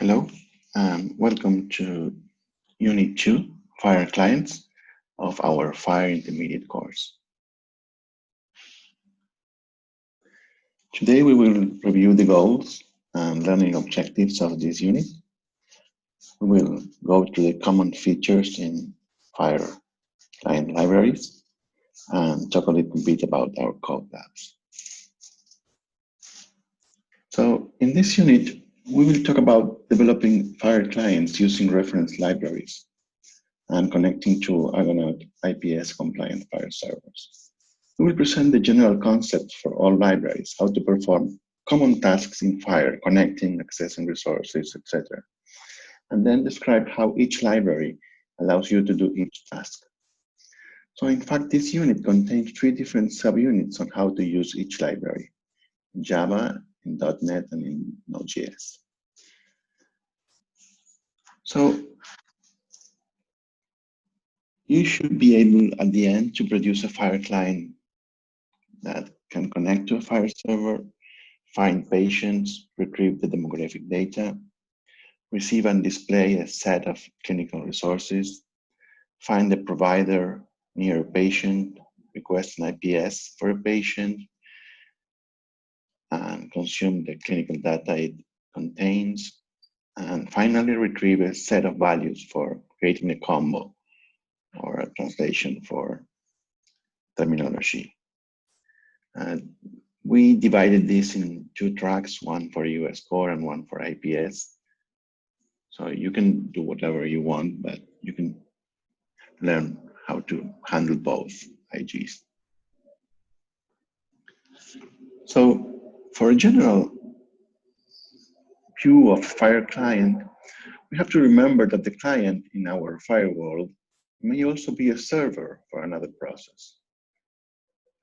Hello, and welcome to Unit 2, FHIR Clients of our FHIR Intermediate course. Today we will review the goals and learning objectives of this unit. We will go to the common features in FHIR client libraries and talk a little bit about our code labs. So in this unit, we will talk about developing FHIR clients using reference libraries and connecting to Argonaut IPS compliant FHIR servers. We will present the general concepts for all libraries, how to perform common tasks in FHIR, connecting, accessing resources, etc. And then describe how each library allows you to do each task. So in fact, this unit contains 3 different subunits on how to use each library: in Java, in .NET, and in Node.js. So you should be able at the end to produce a FHIR client that can connect to a FHIR server, find patients, retrieve the demographic data, receive and display a set of clinical resources, find a provider near a patient, request an IPS for a patient, and consume the clinical data it contains, and finally retrieve a set of values for creating a combo or a translation for terminology. We divided this in 2 tracks, one for US core and one for IPS. So you can do whatever you want, but you can learn how to handle both IGs. So for a general view of FHIR client, we have to remember that the client in our FHIR world may also be a server for another process.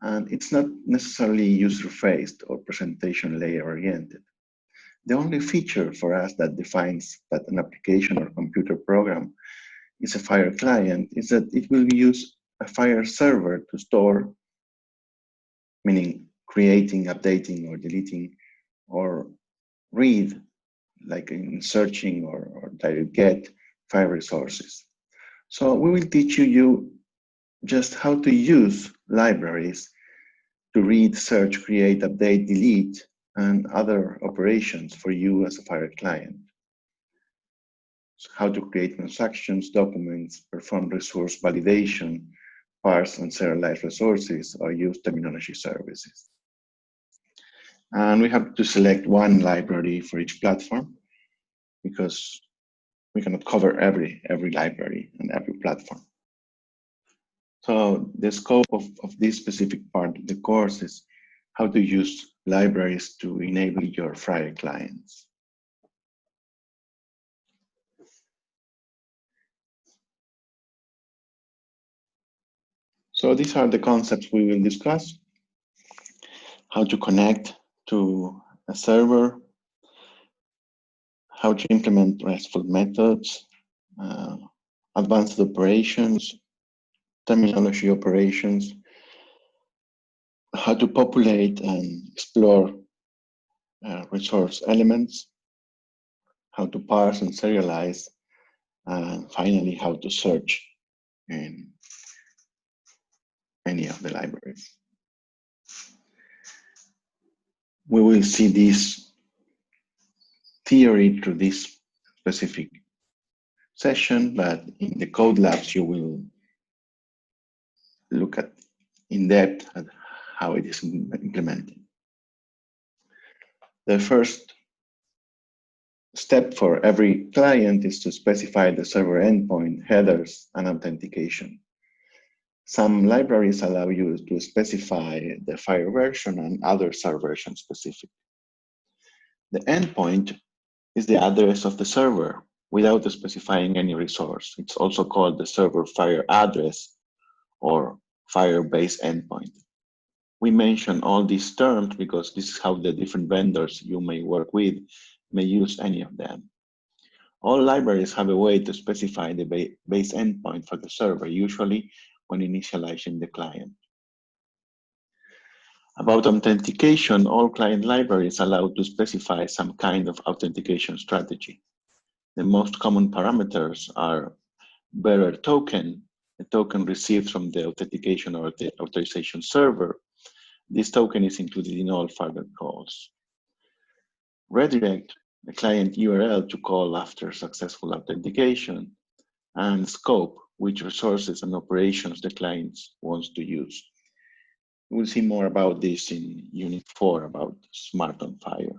And it's not necessarily user-faced or presentation layer-oriented. The only feature for us that defines that an application or computer program is a FHIR client is that it will use a FHIR server to store, meaning creating, updating, or deleting, or read, like in searching or direct get FHIR resources. So we will teach you just how to use libraries to read, search, create, update, delete, and other operations for you as a FHIR client. So how to create transactions, documents, perform resource validation, parse and serialize resources, or use terminology services. And we have to select one library for each platform because we cannot cover every library and every platform. So the scope of this specific part of the course is how to use libraries to enable your FHIR clients. So these are the concepts we will discuss: how to connect to a server, how to implement RESTful methods, advanced operations, terminology operations, how to populate and explore resource elements, how to parse and serialize, and finally how to search in any of the libraries. We will see this theory through this specific session, but in the code labs you will look at in depth at how it is implemented. The first step for every client is to specify the server endpoint, headers, and authentication. Some libraries allow you to specify the FHIR version, and others are version specific. The endpoint is the address of the server without specifying any resource. It's also called the server FHIR address or FHIR base endpoint. We mention all these terms because this is how the different vendors you may work with may use any of them. All libraries have a way to specify the base endpoint for the server, usually when initializing the client. About authentication, all client libraries allow to specify some kind of authentication strategy. The most common parameters are bearer token, a token received from the authentication or the authorization server. This token is included in all further calls. Redirect, the client URL to call after successful authentication, and scope, which resources and operations the client wants to use. We'll see more about this in Unit 4 about Smart on FHIR.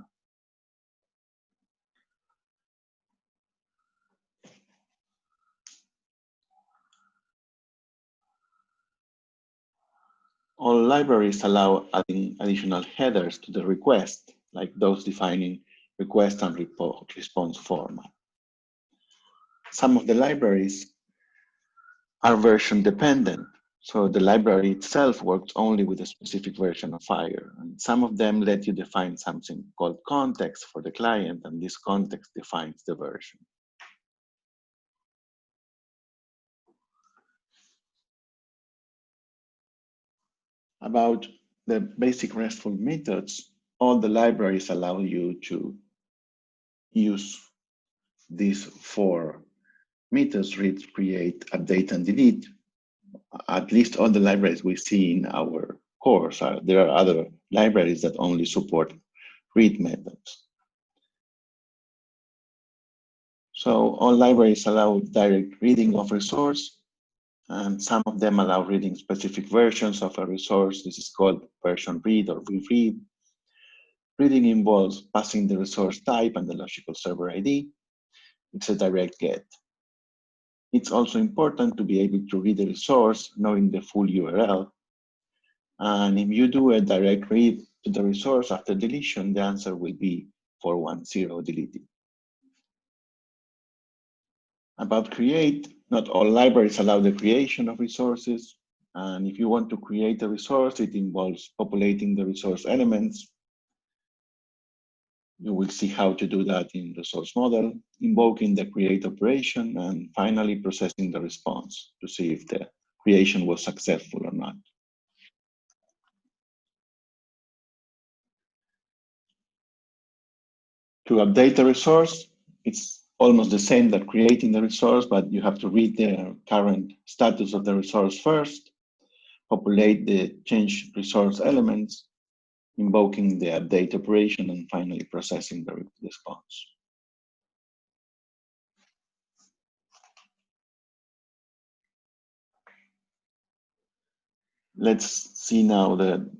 All libraries allow adding additional headers to the request, like those defining request and response format. Some of the libraries are version dependent, so the library itself works only with a specific version of FHIR. And some of them let you define something called context for the client, and this context defines the version. About the basic RESTful methods, all the libraries allow you to use these 4 methods: read, create, update, and delete. At least all the libraries we see in our course. There are other libraries that only support read methods. So all libraries allow direct reading of resource, and some of them allow reading specific versions of a resource. This is called version read or reread. Reading involves passing the resource type and the logical server ID. It's a direct get. It's also important to be able to read the resource knowing the full URL. And if you do a direct read to the resource after deletion, the answer will be 410 deleted. About create, not all libraries allow the creation of resources. And if you want to create a resource, it involves populating the resource elements. You will see how to do that in the source model, invoking the create operation, and finally processing the response to see if the creation was successful or not. To update the resource, it's almost the same that creating the resource, but you have to read the current status of the resource first, populate the change resource elements, invoking the update operation, and finally processing the response. Let's see now the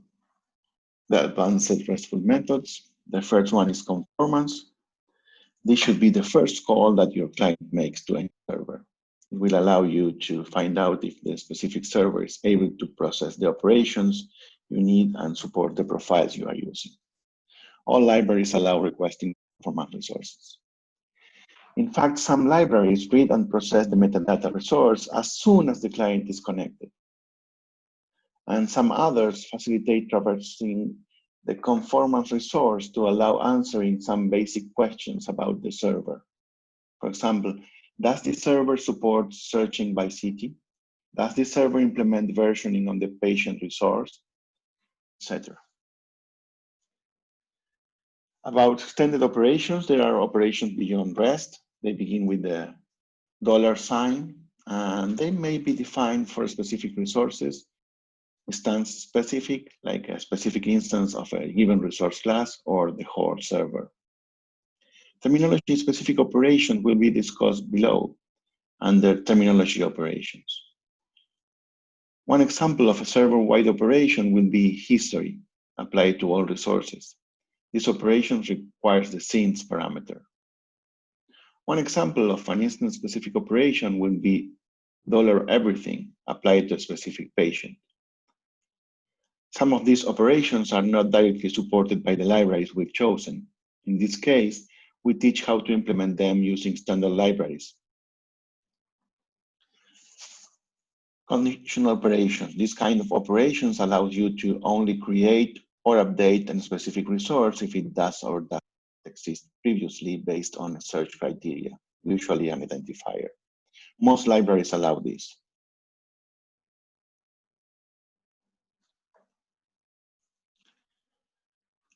advanced RESTful methods. The first one is conformance. This should be the first call that your client makes to any server. It will allow you to find out if the specific server is able to process the operations you need and support the profiles you are using. All libraries allow requesting format resources. In fact, some libraries read and process the metadata resource as soon as the client is connected. And some others facilitate traversing the conformance resource to allow answering some basic questions about the server. For example, does this server support searching by city? Does this server implement versioning on the patient resource, etc.? About extended operations, there are operations beyond REST. They begin with the $sign, and they may be defined for specific resources, instance specific, like a specific instance of a given resource class or the whole server. Terminology specific operation will be discussed below under terminology operations. One example of a server-wide operation will be history applied to all resources. This operation requires the scenes parameter. One example of an instance-specific operation will be $everything applied to a specific patient. Some of these operations are not directly supported by the libraries we've chosen. In this case, we teach how to implement them using standard libraries. Conditional operations. This kind of operations allows you to only create or update a specific resource if it does or doesn't exist previously based on a search criteria, usually an identifier. Most libraries allow this.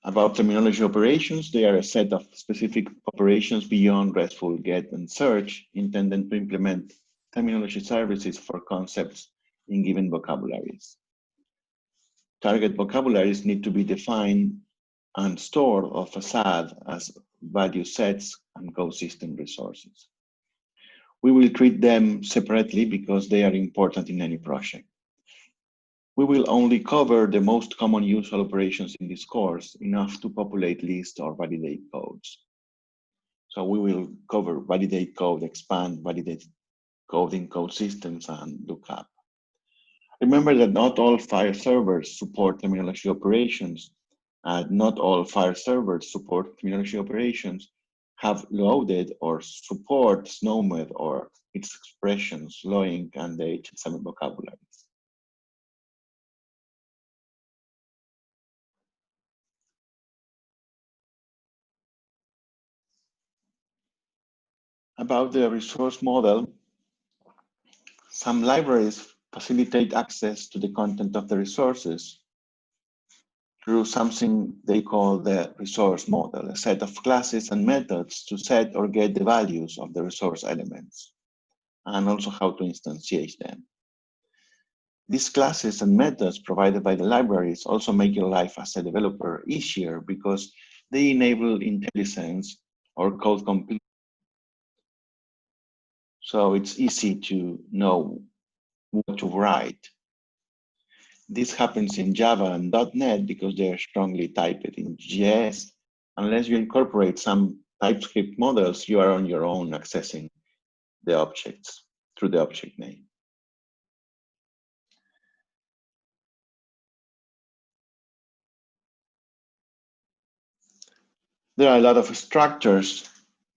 About terminology operations, they are a set of specific operations beyond RESTful GET and search intended to implement terminology services for concepts in given vocabularies. Target vocabularies need to be defined and stored or facade as value sets and code system resources. We will treat them separately because they are important in any project. We will only cover the most common usual operations in this course, enough to populate lists or validate codes. So we will cover validate code, expand, validate code in code systems, and lookup. Remember that not all FHIR servers support terminology operations, and not all FHIR servers support terminology operations have loaded or support SNOMED or its expressions, LOINC, and the HSM vocabularies. About the resource model, some libraries facilitate access to the content of the resources through something they call the resource model, a set of classes and methods to set or get the values of the resource elements, and also how to instantiate them. These classes and methods provided by the libraries also make your life as a developer easier because they enable IntelliSense or code complete. So it's easy to know what to write. This happens in Java and .NET because they are strongly typed in JS. Unless you incorporate some TypeScript models, you are on your own accessing the objects through the object name. There are a lot of structures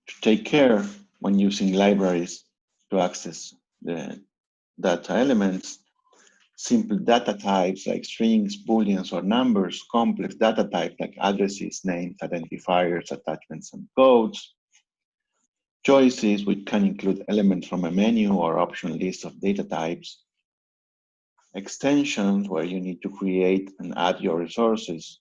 to take care when using libraries to access the data elements. Simple data types like strings, booleans, or numbers, complex data types like addresses, names, identifiers, attachments, and codes. Choices, which can include elements from a menu or optional list of data types. Extensions, where you need to create and add your resources.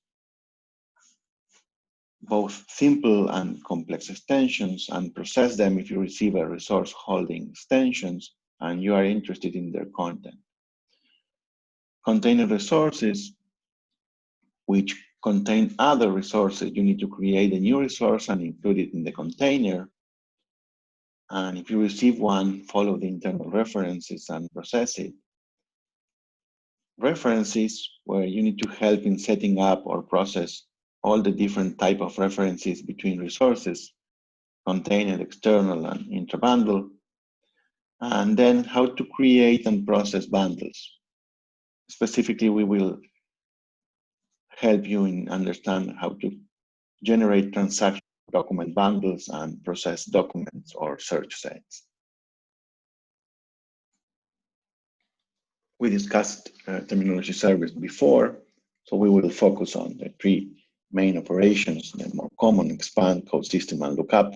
Both simple and complex extensions, and process them if you receive a resource holding extensions and you are interested in their content. Container resources, which contain other resources. You need to create a new resource and include it in the container. And if you receive one, follow the internal references and process it. References, where you need to help in setting up or process all the different type of references between resources, container, external, and intra-bundle. And then how to create and process bundles. Specifically, we will help you in understand how to generate transaction document bundles and process documents or search sets. We discussed terminology service before, so we will focus on the three main operations, the more common: expand, code system, and lookup,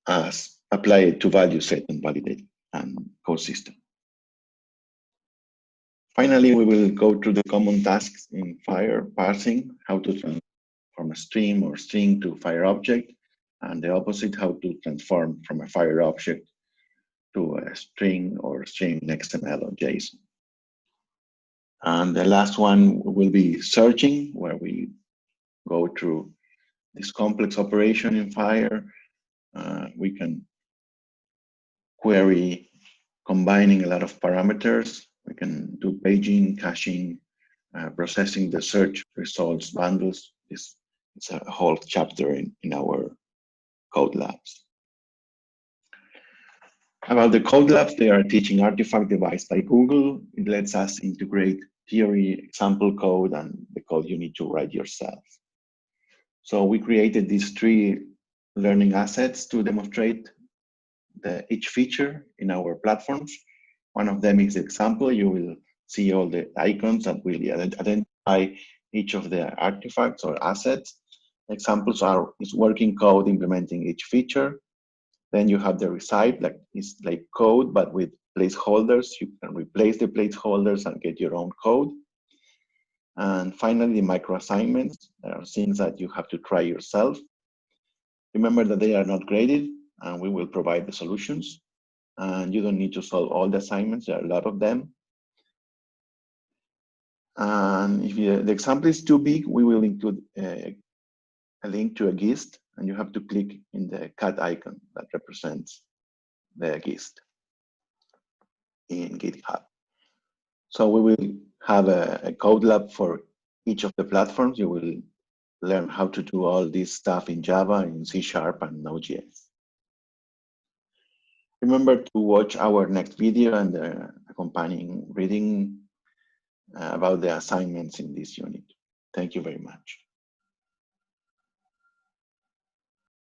as applied to value set and validate and code system. Finally, we will go through the common tasks in FHIR: parsing, how to transform a stream or string to FHIR object, and the opposite, how to transform from a FHIR object to a string or string XML or JSON. And the last one will be searching, where we go through this complex operation in FHIR. We can query combining a lot of parameters. We can do paging, caching, processing the search results bundles. It's a whole chapter in our code labs. About the code labs, they are teaching artifact device by Google. It lets us integrate theory, example code, and the code you need to write yourself. So we created these three learning assets to demonstrate each feature in our platforms. One of them is the example. You will see all the icons that will identify each of the artifacts or assets. Examples is working code implementing each feature. Then you have the recite, it's like code, but with placeholders. You can replace the placeholders and get your own code. And finally, the micro assignments. There are things that you have to try yourself. Remember that they are not graded, and we will provide the solutions. And you don't need to solve all the assignments. There are a lot of them. And if the example is too big, we will include a link to a GIST, and you have to click in the cat icon that represents the GIST in GitHub. So we will have a code lab for each of the platforms. You will learn how to do all this stuff in Java, in C# and Node.js. Remember to watch our next video and the accompanying reading about the assignments in this unit. Thank you very much.